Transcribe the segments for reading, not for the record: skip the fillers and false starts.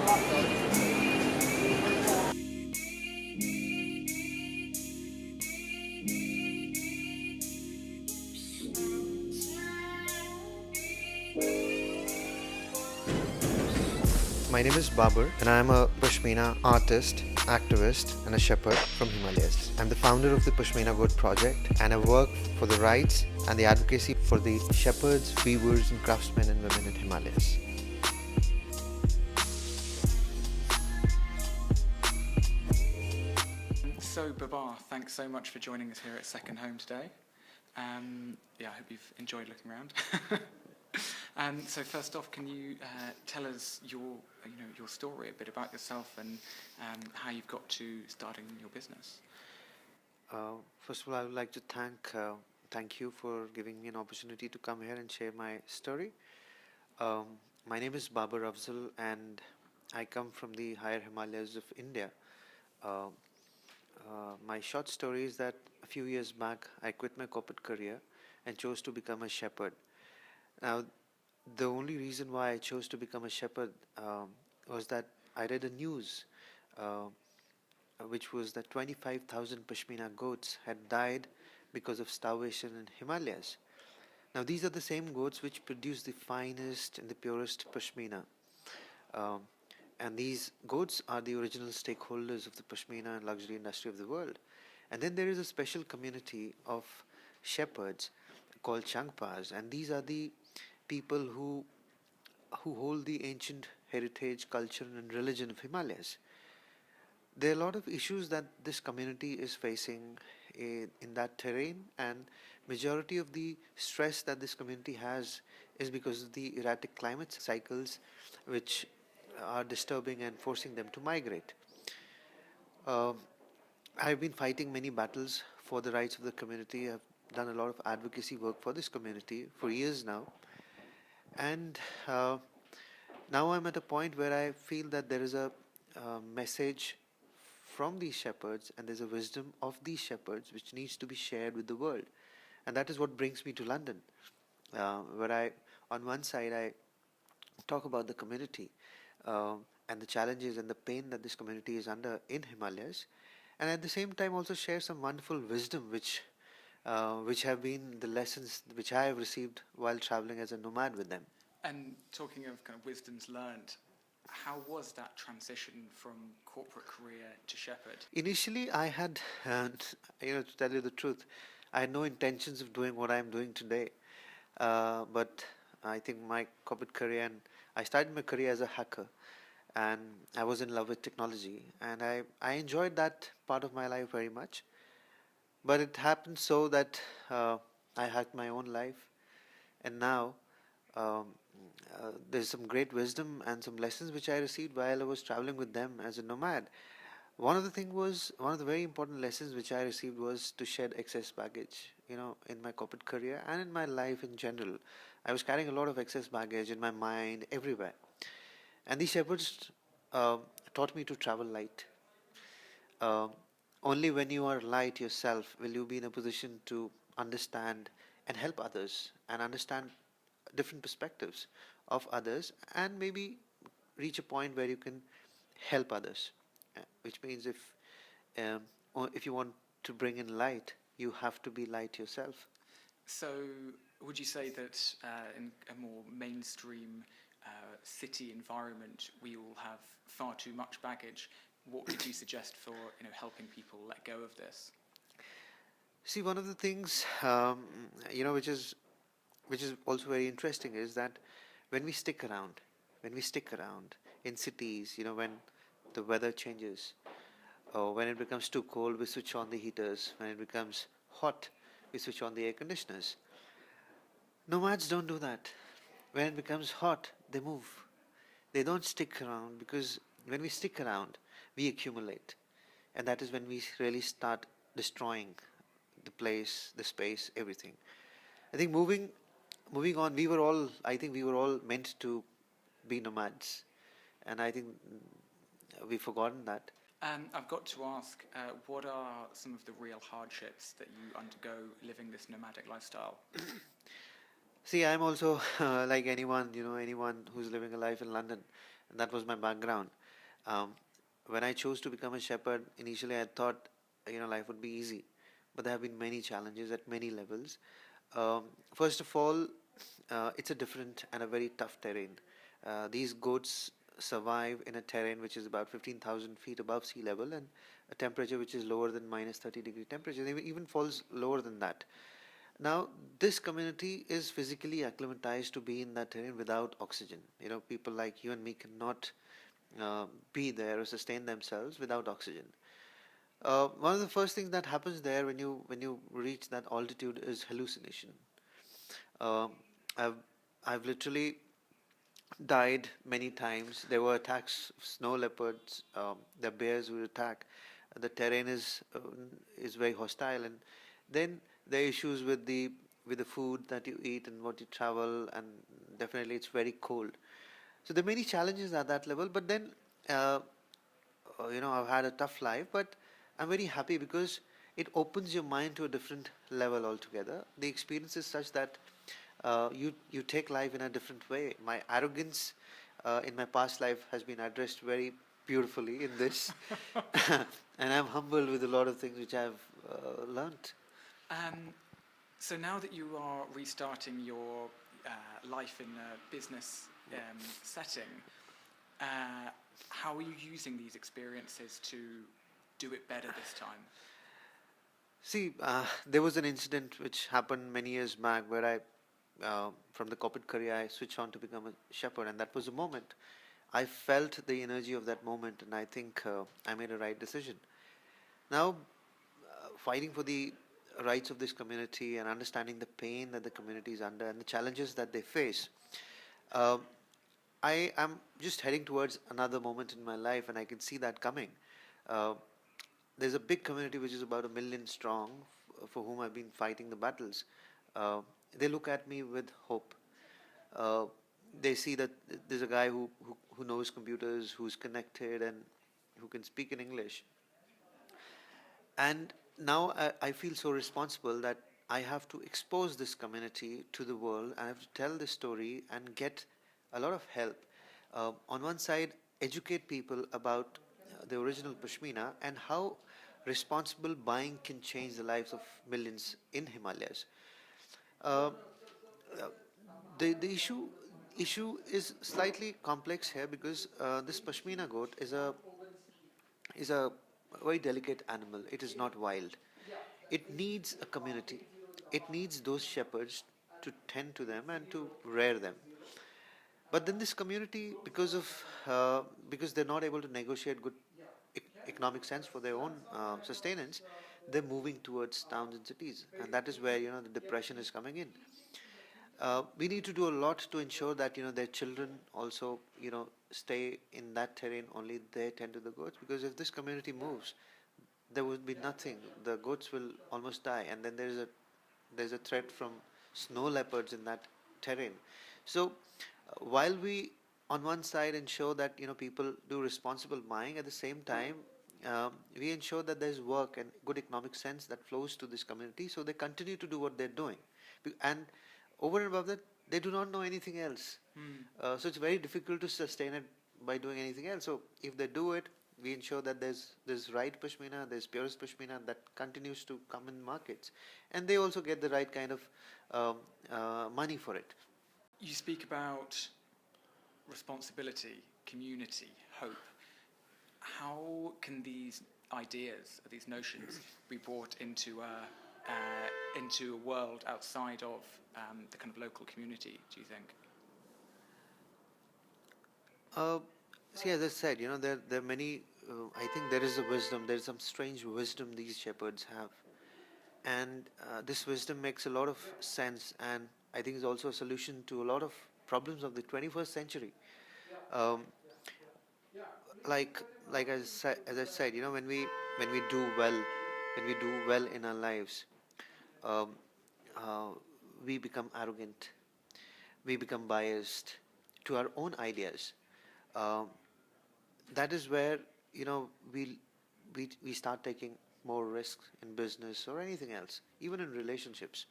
My name is Babar, and I am a Pashmina artist, activist, and a shepherd from Himalayas. I'm the founder of the Pashmina Goat Project, and I work for the rights and the advocacy for the shepherds, weavers, and craftsmen and women in Himalayas. So, Babar, thanks so much for joining us here at Second Home today. I hope you've enjoyed looking around. So, first off, can you tell us your story, a bit about yourself, and how you've got to starting your business? First of all, I would like to thank you for giving me an opportunity to come here and share my story. Um, my name is Babar Afzal, and I come from the higher Himalayas of India. Uh, my short story is that a few years back, I quit my corporate career and chose to become a shepherd. Now, the only reason why I chose to become a shepherd was that I read a news uh, which was that 25,000 Pashmina goats had died because of starvation in Himalayas. Now, these are the same goats which produce the finest and the purest Pashmina. Um, and these goats are the original stakeholders of the Pashmina and luxury industry of the world. And then there is a special community of shepherds called Changpas, and these are the people who hold the ancient heritage, culture, and religion of Himalayas. There are a lot of issues that this community is facing in that terrain, and majority of the stress that this community has is because of the erratic climate cycles which are disturbing and forcing them to migrate. Um, I've been fighting many battles for the rights of the community. I've done a lot of advocacy work for this community for years now, and uh, now I'm at a point where I feel that there is a message from these shepherds, and there's a wisdom of these shepherds which needs to be shared with the world. And that is what brings me to London, where on one side, I talk about the community and the challenges and the pain that this community is under in Himalayas, and at the same time also share some wonderful wisdom which have been the lessons which I have received while traveling as a nomad with them. And talking of kind of wisdoms learned, how was that transition from corporate career to shepherd? Initially, I had, to tell you the truth, I had no intentions of doing what I am doing today. But I think my corporate career, and I started my career as a hacker, and I was in love with technology, and I enjoyed that part of my life very much. But it happened so that I had my own life, and now um, there's some great wisdom and some lessons which I received while I was traveling with them as a nomad. One of the very important lessons which I received was to shed excess baggage. In my corporate career and in my life in general, I was carrying a lot of excess baggage in my mind everywhere. And these shepherds uh, taught me to travel light. Uh, Only when you are light yourself will you be in a position to understand and help others and understand different perspectives of others, and maybe reach a point where you can help others. Which means um, if you want to bring in light, you have to be light yourself. So, would you say that in a more mainstream city environment, we all have far too much baggage? What would you suggest for helping people let go of this? See, one of the things which is also very interesting is that when we stick around, when we stick around in cities, when the weather changes, or when it becomes too cold, we switch on the heaters. When it becomes hot, we switch on the air conditioners. Nomads don't do that. When it becomes hot, they move. They don't stick around, because when we stick around, we accumulate. And that is when we really start destroying the place, the space, everything. I think moving on, I think we were all meant to be nomads. And I think we've forgotten that. I've got to ask, what are some of the real hardships that you undergo living this nomadic lifestyle? See, I'm also like anyone who's living a life in London. and that was my background. Um, when I chose to become a shepherd, initially I thought, life would be easy, but there have been many challenges at many levels. First of all, it's a different and a very tough terrain. These goats survive in a terrain which is about 15,000 feet above sea level and a temperature which is lower than minus 30-degree temperature. They even falls lower than that. Now, this community is physically acclimatized to be in that terrain without oxygen. People like you and me cannot be there or sustain themselves without oxygen. One of the first things that happens there when you reach that altitude is hallucination. Uh, I've I've literally died many times. There were attacks of snow leopards. The bears would attack. The terrain is very hostile, and then there are issues with the food that you eat and what you travel, and definitely it's very cold. So there are many challenges at that level. But then, uh, I've had a tough life, but I'm very happy because it opens your mind to a different level altogether. The experience is such that you take life in a different way. My arrogance in my past life has been addressed very beautifully in this, and I'm humbled with a lot of things which I've learnt. Um, so now that you are restarting your life in a business setting, uh, how are you using these experiences to do it better this time? See, there was an incident which happened many years back where from the corporate career, I switched on to become a shepherd, and that was a moment. I felt the energy of that moment, and I think I made a right decision. Now, fighting for the rights of this community and understanding the pain that the community is under and the challenges that they face, uh, I am just heading towards another moment in my life, and I can see that coming. Uh, there's a big community which is about 1 million strong, for whom I've been fighting the battles. Uh, they look at me with hope. Uh, they see that there's a guy who knows computers, who's connected, and who can speak in English. And now I feel so responsible that I have to expose this community to the world. I have to tell this story and get a lot of help. On one side, educate people about the original Pashmina and how responsible buying can change the lives of millions in Himalayas. Uh, uh, the issue is slightly complex here because this Pashmina goat is a very delicate animal. It is not wild. It needs a community. It needs those shepherds to tend to them and to rear them. But then this community, because they're not able to negotiate good economic sense for their own sustenance, they're moving towards towns and cities, and that is where the depression is coming in. We need to do a lot to ensure that their children also stay in that terrain. Only they tend to the goats, because if this community moves, there would be nothing. The goats will almost die, and then there's a threat from snow leopards in that terrain. So while we on one side ensure that people do responsible buying, at the same time we ensure that there's work and good economic sense that flows to this community, so they continue to do what they're doing. And over and above that, they do not know anything else. Hmm. So it's very difficult to sustain it by doing anything else. So if they do it, we ensure that there's right pashmina, there's purest pashmina that continues to come in markets, and they also get the right kind of money for it. You speak about responsibility, community, hope. How can these ideas, these notions, be brought into a world outside of the kind of local community, do you think? Uh, See, as I said, there are many. I think there is a wisdom. There is some strange wisdom these shepherds have, and this wisdom makes a lot of sense. And I think is also a solution to a lot of problems of the 21st century. Um, like as I said, when we do well, when we do well in our lives, um, uh, we become arrogant. We become biased to our own ideas. Um, that is where we start taking more risks in business or anything else, even in relationships.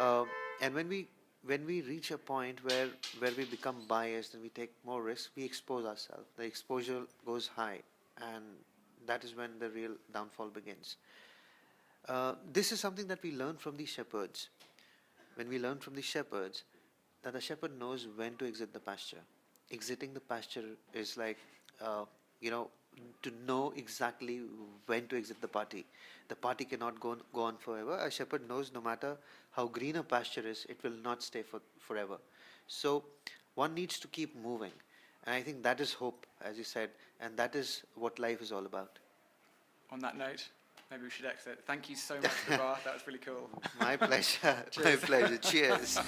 Um, and when we when we reach a point where we become biased and we take more risks, we expose ourselves. The exposure goes high, and that is when the real downfall begins. This is something that we learn from the shepherds. When we learn from the shepherds, that the shepherd knows when to exit the pasture. Exiting the pasture is like, uh, you know, to know exactly when to exit the party. The party cannot go on forever. A shepherd knows no matter how green a pasture is, it will not stay for forever. So one needs to keep moving. And I think that is hope, as you said, and that is what life is all about. On that note, maybe we should exit. Thank you so much, Babar. That was really cool. My pleasure. My Cheers. pleasure. Cheers.